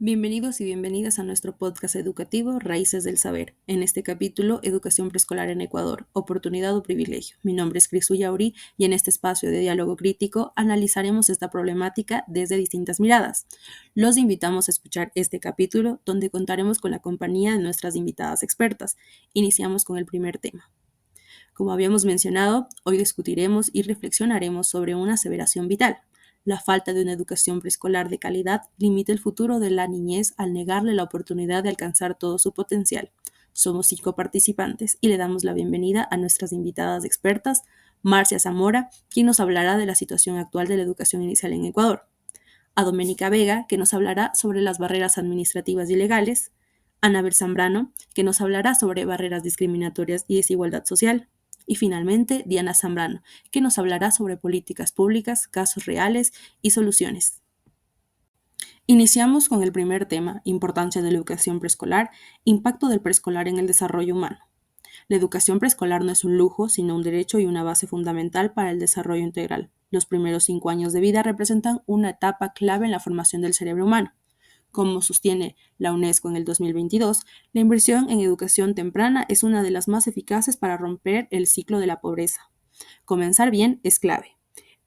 Bienvenidos y bienvenidas a nuestro podcast educativo Raíces del Saber. En este capítulo, Educación Preescolar en Ecuador, Oportunidad o Privilegio. Mi nombre es Crisu Yauri y en este espacio de diálogo crítico analizaremos esta problemática desde distintas miradas. Los invitamos a escuchar este capítulo donde contaremos con la compañía de nuestras invitadas expertas. Iniciamos con el primer tema. Como habíamos mencionado, hoy discutiremos y reflexionaremos sobre una aseveración vital. La falta de una educación preescolar de calidad limita el futuro de la niñez al negarle la oportunidad de alcanzar todo su potencial. Somos 5 participantes y le damos la bienvenida a nuestras invitadas expertas, Marcia Zamora, quien nos hablará de la situación actual de la educación inicial en Ecuador, a Doménica Vega, que nos hablará sobre las barreras administrativas y legales, Anabel Zambrano, que nos hablará sobre barreras discriminatorias y desigualdad social, y finalmente Diana Zambrano, que nos hablará sobre políticas públicas, casos reales y soluciones. Iniciamos con el primer tema, importancia de la educación preescolar, impacto del preescolar en el desarrollo humano. La educación preescolar no es un lujo, sino un derecho y una base fundamental para el desarrollo integral. Los primeros 5 años de vida representan una etapa clave en la formación del cerebro humano. Como sostiene la UNESCO en el 2022, la inversión en educación temprana es una de las más eficaces para romper el ciclo de la pobreza. Comenzar bien es clave.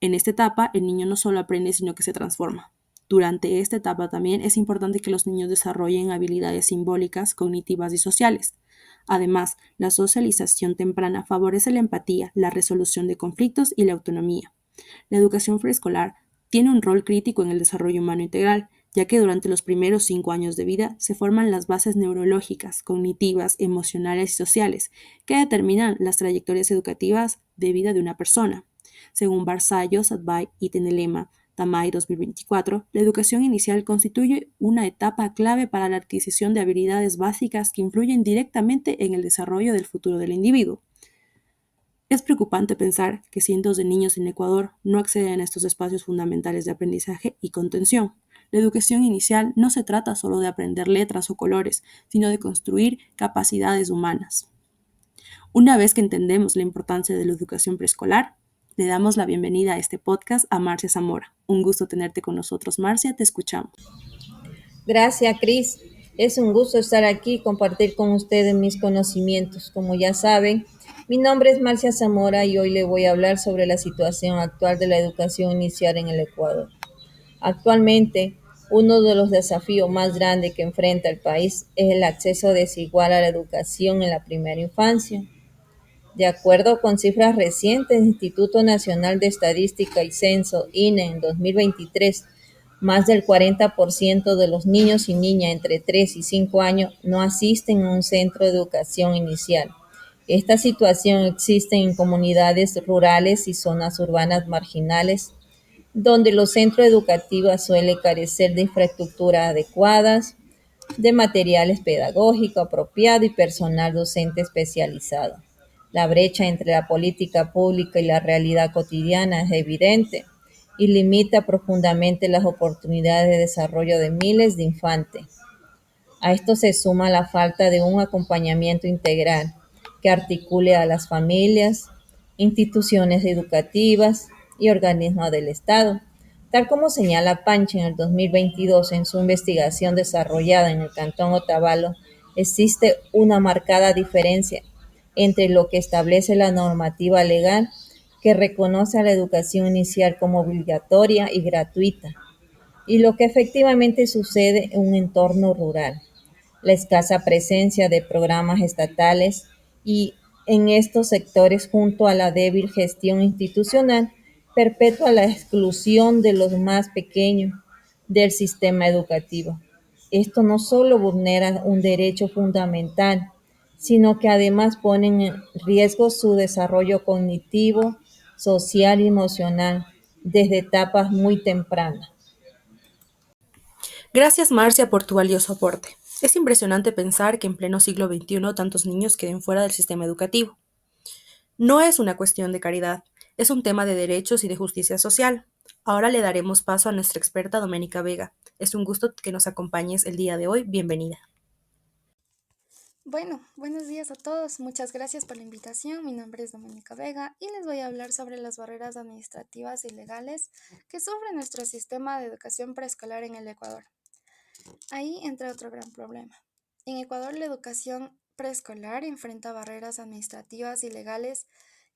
En esta etapa, el niño no solo aprende, sino que se transforma. Durante esta etapa también es importante que los niños desarrollen habilidades simbólicas, cognitivas y sociales. Además, la socialización temprana favorece la empatía, la resolución de conflictos y la autonomía. La educación preescolar tiene un rol crítico en el desarrollo humano integral, ya que durante los primeros 5 años de vida se forman las bases neurológicas, cognitivas, emocionales y sociales, que determinan las trayectorias educativas de vida de una persona. Según Barzallo, Sadbay y Tenelema, Tamay 2024, la educación inicial constituye una etapa clave para la adquisición de habilidades básicas que influyen directamente en el desarrollo del futuro del individuo. Es preocupante pensar que cientos de niños en Ecuador no acceden a estos espacios fundamentales de aprendizaje y contención. La educación inicial no se trata solo de aprender letras o colores, sino de construir capacidades humanas. Una vez que entendemos la importancia de la educación preescolar, le damos la bienvenida a este podcast a Marcia Zamora. Un gusto tenerte con nosotros, Marcia, te escuchamos. Gracias, Cris. Es un gusto estar aquí y compartir con ustedes mis conocimientos. Como ya saben, mi nombre es Marcia Zamora y hoy le voy a hablar sobre la situación actual de la educación inicial en el Ecuador. Actualmente, uno de los desafíos más grandes que enfrenta el país es el acceso desigual a la educación en la primera infancia. De acuerdo con cifras recientes del Instituto Nacional de Estadística y Censo, INE, en 2023, más del 40% de los niños y niñas entre 3 y 5 años no asisten a un centro de educación inicial. Esta situación existe en comunidades rurales y zonas urbanas marginales, donde los centros educativos suelen carecer de infraestructuras adecuadas, de materiales pedagógicos apropiados y personal docente especializado. La brecha entre la política pública y la realidad cotidiana es evidente y limita profundamente las oportunidades de desarrollo de miles de infantes. A esto se suma la falta de un acompañamiento integral que articule a las familias, instituciones educativas y organismos del Estado. Tal como señala Panchi en el 2022 en su investigación desarrollada en el Cantón Otavalo, existe una marcada diferencia entre lo que establece la normativa legal, que reconoce a la educación inicial como obligatoria y gratuita, y lo que efectivamente sucede en un entorno rural. La escasa presencia de programas estatales y en estos sectores, junto a la débil gestión institucional, perpetúa la exclusión de los más pequeños del sistema educativo. Esto no solo vulnera un derecho fundamental, sino que además pone en riesgo su desarrollo cognitivo, social y emocional desde etapas muy tempranas. Gracias, Marcia, por tu valioso aporte. Es impresionante pensar que en pleno siglo XXI tantos niños queden fuera del sistema educativo. No es una cuestión de caridad, es un tema de derechos y de justicia social. Ahora le daremos paso a nuestra experta Doménica Vega. Es un gusto que nos acompañes el día de hoy. Bienvenida. Bueno, buenos días a todos. Muchas gracias por la invitación. Mi nombre es Doménica Vega y les voy a hablar sobre las barreras administrativas y legales que sufre nuestro sistema de educación preescolar en el Ecuador. Ahí entra otro gran problema. En Ecuador, la educación preescolar enfrenta barreras administrativas y legales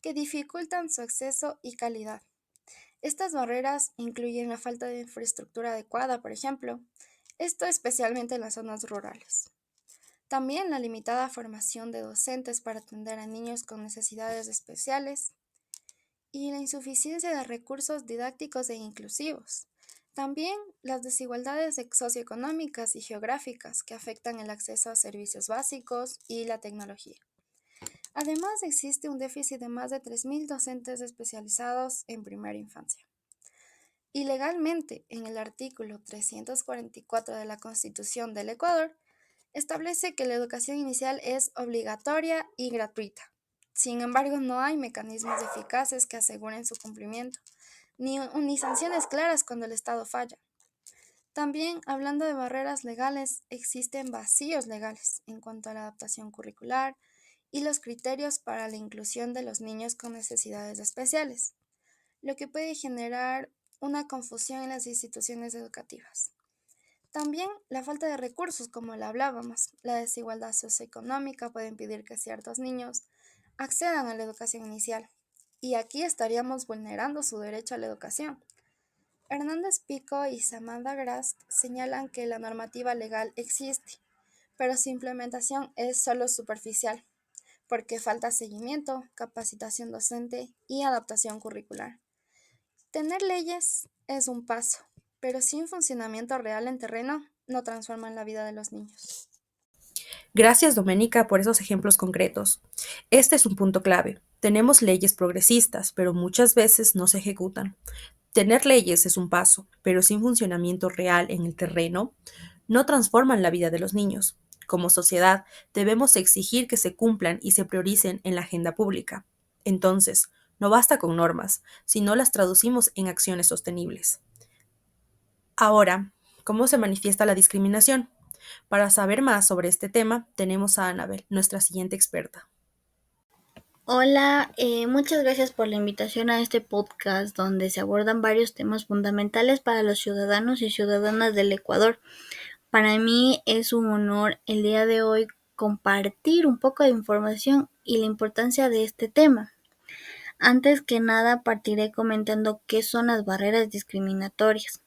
que dificultan su acceso y calidad. Estas barreras incluyen la falta de infraestructura adecuada, por ejemplo, esto especialmente en las zonas rurales. También la limitada formación de docentes para atender a niños con necesidades especiales y la insuficiencia de recursos didácticos e inclusivos. También las desigualdades socioeconómicas y geográficas que afectan el acceso a servicios básicos y la tecnología. Además, existe un déficit de más de 3.000 docentes especializados en primera infancia. Y legalmente, en el artículo 344 de la Constitución del Ecuador, establece que la educación inicial es obligatoria y gratuita. Sin embargo, no hay mecanismos eficaces que aseguren su cumplimiento, ni sanciones claras cuando el Estado falla. También, hablando de barreras legales, existen vacíos legales en cuanto a la adaptación curricular y los criterios para la inclusión de los niños con necesidades especiales, lo que puede generar una confusión en las instituciones educativas. También la falta de recursos, como la hablábamos, la desigualdad socioeconómica puede impedir que ciertos niños accedan a la educación inicial, y aquí estaríamos vulnerando su derecho a la educación. Hernández Pico y Samantha Grast señalan que la normativa legal existe, pero su implementación es solo superficial, porque falta seguimiento, capacitación docente y adaptación curricular. Tener leyes es un paso, pero sin funcionamiento real en terreno no transforman la vida de los niños. Gracias, Doménica, por esos ejemplos concretos. Este es un punto clave. Tenemos leyes progresistas, pero muchas veces no se ejecutan. Tener leyes es un paso, pero sin funcionamiento real en el terreno, no transforman la vida de los niños. Como sociedad, debemos exigir que se cumplan y se prioricen en la agenda pública. Entonces, no basta con normas, si no las traducimos en acciones sostenibles. Ahora, ¿cómo se manifiesta la discriminación? Para saber más sobre este tema, tenemos a Anabel, nuestra siguiente experta. Hola, muchas gracias por la invitación a este podcast donde se abordan varios temas fundamentales para los ciudadanos y ciudadanas del Ecuador. Para mí es un honor el día de hoy compartir un poco de información y la importancia de este tema. Antes que nada, partiré comentando qué son las barreras discriminatorias.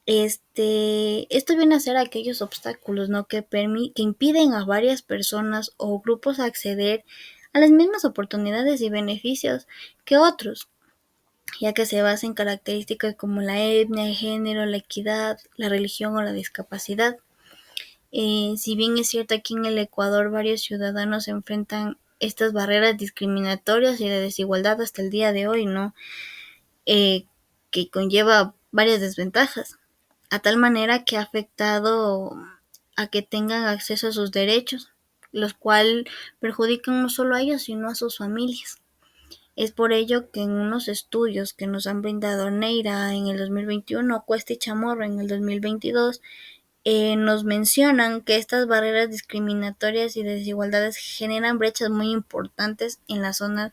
Esto viene a ser aquellos obstáculos, ¿no? que impiden a varias personas o grupos acceder a las mismas oportunidades y beneficios que otros, ya que se basa en características como la etnia, el género, la equidad, la religión o la discapacidad. Si bien es cierto, aquí en el Ecuador varios ciudadanos enfrentan estas barreras discriminatorias y de desigualdad hasta el día de hoy, ¿no? Que conlleva varias desventajas, a tal manera que ha afectado a que tengan acceso a sus derechos, los cuales perjudican no solo a ellos, sino a sus familias. Es por ello que en unos estudios que nos han brindado Neira en el 2021, Cuesta y Chamorro en el 2022, nos mencionan que estas barreras discriminatorias y de desigualdades generan brechas muy importantes en las zonas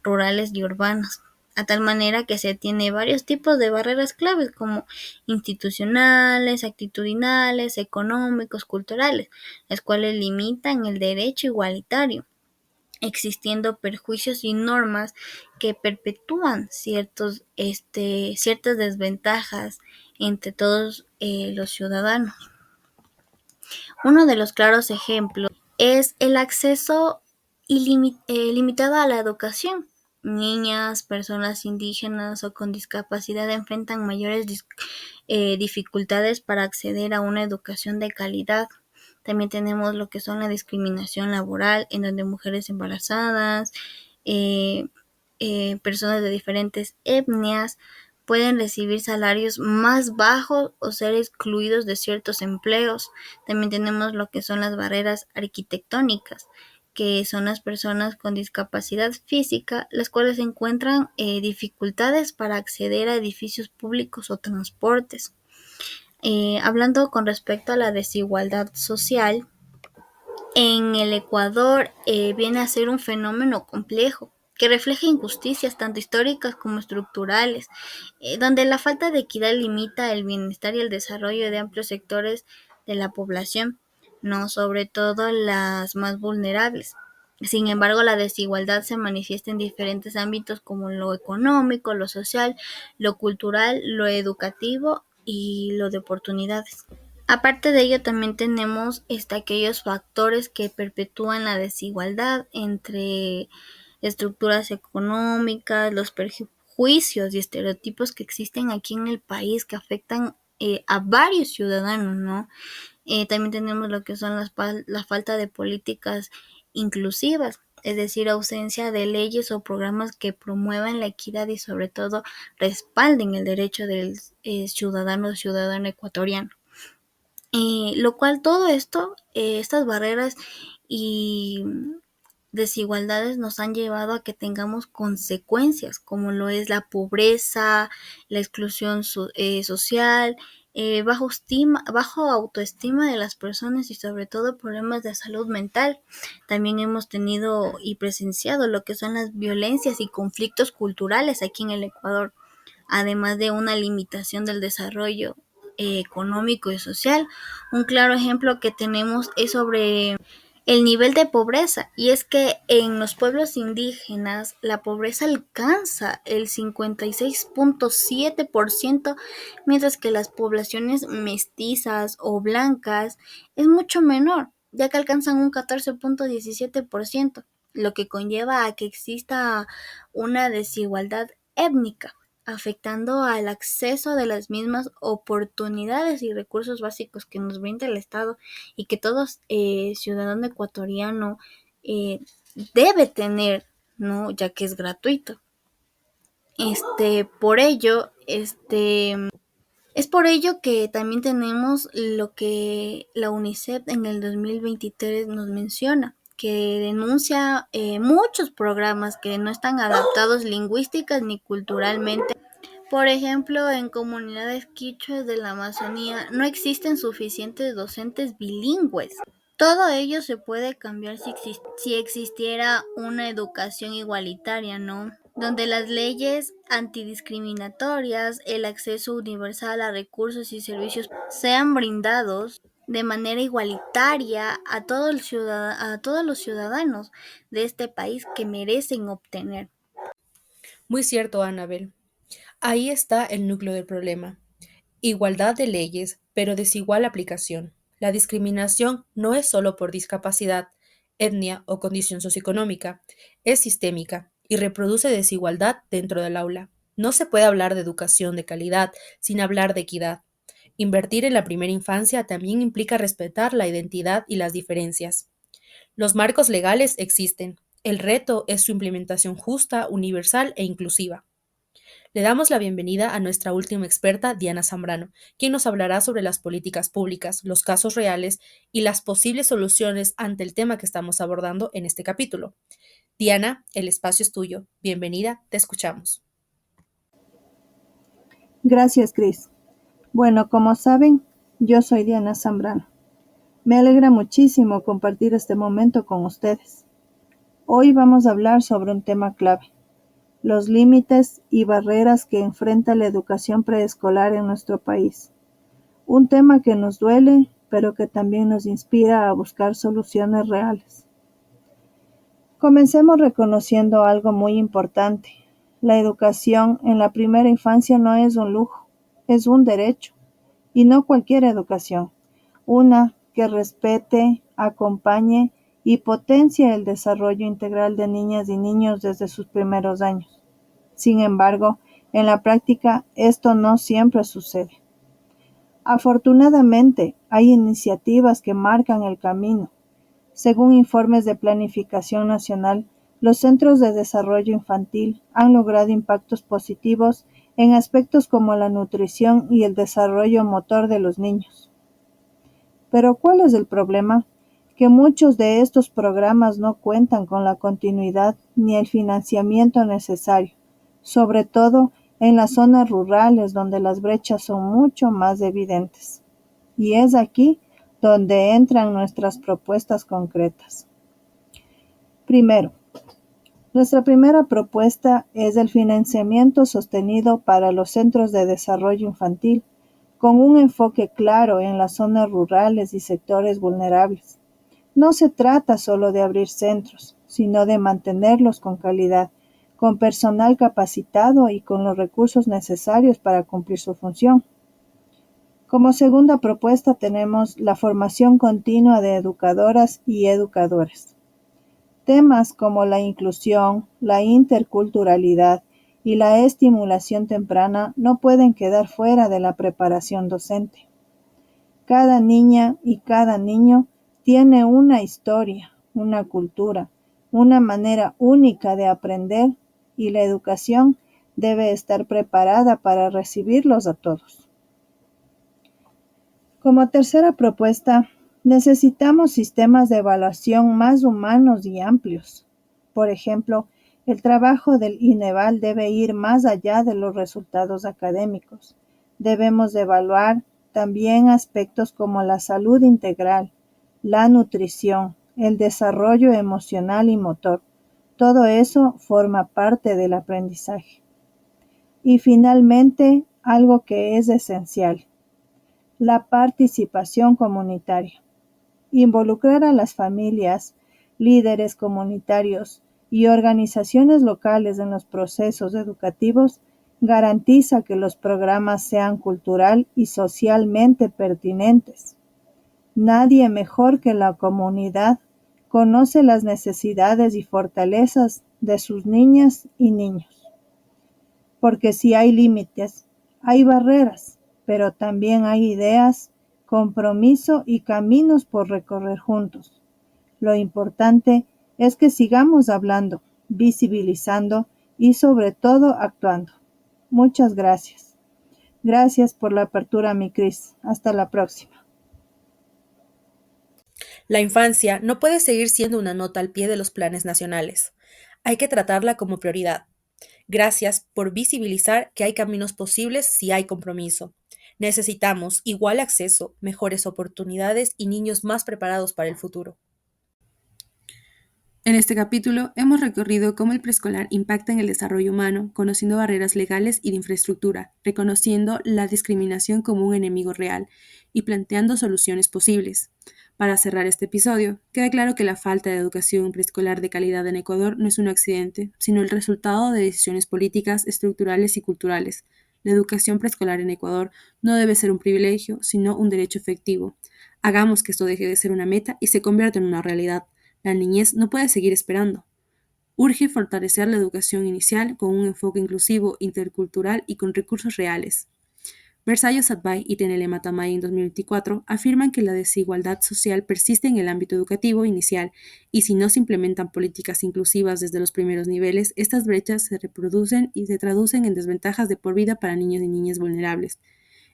rurales y urbanas, a tal manera que se tiene varios tipos de barreras claves como institucionales, actitudinales, económicos, culturales, las cuales limitan el derecho igualitario, existiendo perjuicios y normas que perpetúan ciertas desventajas entre todos los ciudadanos. Uno de los claros ejemplos es el acceso limitado a la educación. Niñas, personas indígenas o con discapacidad enfrentan mayores dificultades para acceder a una educación de calidad. También tenemos lo que son la discriminación laboral, en donde mujeres embarazadas, personas de diferentes etnias pueden recibir salarios más bajos o ser excluidos de ciertos empleos. También tenemos lo que son las barreras arquitectónicas, que son las personas con discapacidad física, las cuales encuentran dificultades para acceder a edificios públicos o transportes. Hablando con respecto a la desigualdad social, en el Ecuador viene a ser un fenómeno complejo que refleja injusticias tanto históricas como estructurales, donde la falta de equidad limita el bienestar y el desarrollo de amplios sectores de la población, no sobre todo las más vulnerables. Sin embargo, la desigualdad se manifiesta en diferentes ámbitos como lo económico, lo social, lo cultural, lo educativo y lo de oportunidades. Aparte de ello, también tenemos aquellos factores que perpetúan la desigualdad entre estructuras económicas, los prejuicios y estereotipos que existen aquí en el país que afectan a varios ciudadanos, ¿no? También tenemos lo que son la falta de políticas inclusivas, es decir, ausencia de leyes o programas que promuevan la equidad y sobre todo respalden el derecho del ciudadano o ciudadana ecuatoriano. Lo cual todo esto, estas barreras y desigualdades nos han llevado a que tengamos consecuencias como lo es la pobreza, la exclusión social, bajo autoestima de las personas y sobre todo problemas de salud mental. También hemos tenido y presenciado lo que son las violencias y conflictos culturales aquí en el Ecuador, además de una limitación del desarrollo económico y social. Un claro ejemplo que tenemos es sobre el nivel de pobreza, y es que en los pueblos indígenas la pobreza alcanza el 56.7%, mientras que las poblaciones mestizas o blancas es mucho menor, ya que alcanzan un 14.17%, lo que conlleva a que exista una desigualdad étnica, afectando al acceso de las mismas oportunidades y recursos básicos que nos brinda el Estado y que todo ciudadano ecuatoriano debe tener, ¿no? Ya que es gratuito. Por ello, es por ello que también tenemos lo que la UNICEF en el 2023 nos menciona, que denuncia muchos programas que no están adaptados lingüísticas ni culturalmente. Por ejemplo, en comunidades quichuas de la Amazonía no existen suficientes docentes bilingües. Todo ello se puede cambiar si existiera una educación igualitaria, ¿no? Donde las leyes antidiscriminatorias, el acceso universal a recursos y servicios sean brindados de manera igualitaria a todos los ciudadanos de este país que merecen obtener. Muy cierto, Anabel. Ahí está el núcleo del problema. Igualdad de leyes, pero desigual aplicación. La discriminación no es solo por discapacidad, etnia o condición socioeconómica, es sistémica y reproduce desigualdad dentro del aula. No se puede hablar de educación de calidad sin hablar de equidad. Invertir en la primera infancia también implica respetar la identidad y las diferencias. Los marcos legales existen. El reto es su implementación justa, universal e inclusiva. Le damos la bienvenida a nuestra última experta, Diana Zambrano, quien nos hablará sobre las políticas públicas, los casos reales y las posibles soluciones ante el tema que estamos abordando en este capítulo. Diana, el espacio es tuyo. Bienvenida, te escuchamos. Gracias, Cris. Bueno, como saben, yo soy Diana Zambrano. Me alegra muchísimo compartir este momento con ustedes. Hoy vamos a hablar sobre un tema clave: los límites y barreras que enfrenta la educación preescolar en nuestro país. Un tema que nos duele, pero que también nos inspira a buscar soluciones reales. Comencemos reconociendo algo muy importante. La educación en la primera infancia no es un lujo, es un derecho, y no cualquier educación, una que respete, acompañe y potencie el desarrollo integral de niñas y niños desde sus primeros años. Sin embargo, en la práctica esto no siempre sucede. Afortunadamente, hay iniciativas que marcan el camino. Según informes de Planificación Nacional, los centros de desarrollo infantil han logrado impactos positivos en aspectos como la nutrición y el desarrollo motor de los niños. Pero ¿cuál es el problema? Que muchos de estos programas no cuentan con la continuidad ni el financiamiento necesario, sobre todo en las zonas rurales donde las brechas son mucho más evidentes. Y es aquí donde entran nuestras propuestas concretas. Primero, nuestra primera propuesta es el financiamiento sostenido para los centros de desarrollo infantil, con un enfoque claro en las zonas rurales y sectores vulnerables. No se trata solo de abrir centros, sino de mantenerlos con calidad, con personal capacitado y con los recursos necesarios para cumplir su función. Como segunda propuesta tenemos la formación continua de educadoras y educadores. Temas como la inclusión, la interculturalidad y la estimulación temprana no pueden quedar fuera de la preparación docente. Cada niña y cada niño tiene una historia, una cultura, una manera única de aprender y la educación debe estar preparada para recibirlos a todos. Como tercera propuesta, necesitamos sistemas de evaluación más humanos y amplios. Por ejemplo, el trabajo del INEVAL debe ir más allá de los resultados académicos. Debemos evaluar también aspectos como la salud integral, la nutrición, el desarrollo emocional y motor. Todo eso forma parte del aprendizaje. Y finalmente, algo que es esencial, la participación comunitaria. Involucrar a las familias, líderes comunitarios y organizaciones locales en los procesos educativos garantiza que los programas sean cultural y socialmente pertinentes. Nadie mejor que la comunidad conoce las necesidades y fortalezas de sus niñas y niños. Porque si hay límites, hay barreras, pero también hay ideas, compromiso y caminos por recorrer juntos. Lo importante es que sigamos hablando, visibilizando y sobre todo actuando. Muchas gracias. Gracias por la apertura, mi Cris. Hasta la próxima. La infancia no puede seguir siendo una nota al pie de los planes nacionales. Hay que tratarla como prioridad. Gracias por visibilizar que hay caminos posibles si hay compromiso. Necesitamos igual acceso, mejores oportunidades y niños más preparados para el futuro. En este capítulo hemos recorrido cómo el preescolar impacta en el desarrollo humano, conociendo barreras legales y de infraestructura, reconociendo la discriminación como un enemigo real y planteando soluciones posibles. Para cerrar este episodio, queda claro que la falta de educación preescolar de calidad en Ecuador no es un accidente, sino el resultado de decisiones políticas, estructurales y culturales. La educación preescolar en Ecuador no debe ser un privilegio, sino un derecho efectivo. Hagamos que esto deje de ser una meta y se convierta en una realidad. La niñez no puede seguir esperando. Urge fortalecer la educación inicial con un enfoque inclusivo, intercultural y con recursos reales. Versalles Satbay y Tenele Matamay en 2024 afirman que la desigualdad social persiste en el ámbito educativo inicial y si no se implementan políticas inclusivas desde los primeros niveles, estas brechas se reproducen y se traducen en desventajas de por vida para niños y niñas vulnerables.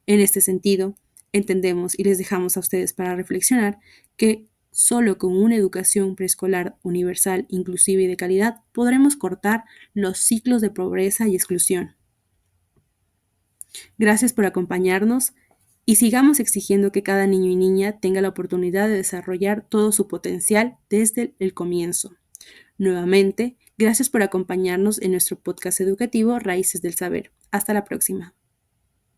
En este sentido, entendemos y les dejamos a ustedes para reflexionar que solo con una educación preescolar universal, inclusiva y de calidad podremos cortar los ciclos de pobreza y exclusión. Gracias por acompañarnos y sigamos exigiendo que cada niño y niña tenga la oportunidad de desarrollar todo su potencial desde el comienzo. Nuevamente, gracias por acompañarnos en nuestro podcast educativo Raíces del Saber. Hasta la próxima.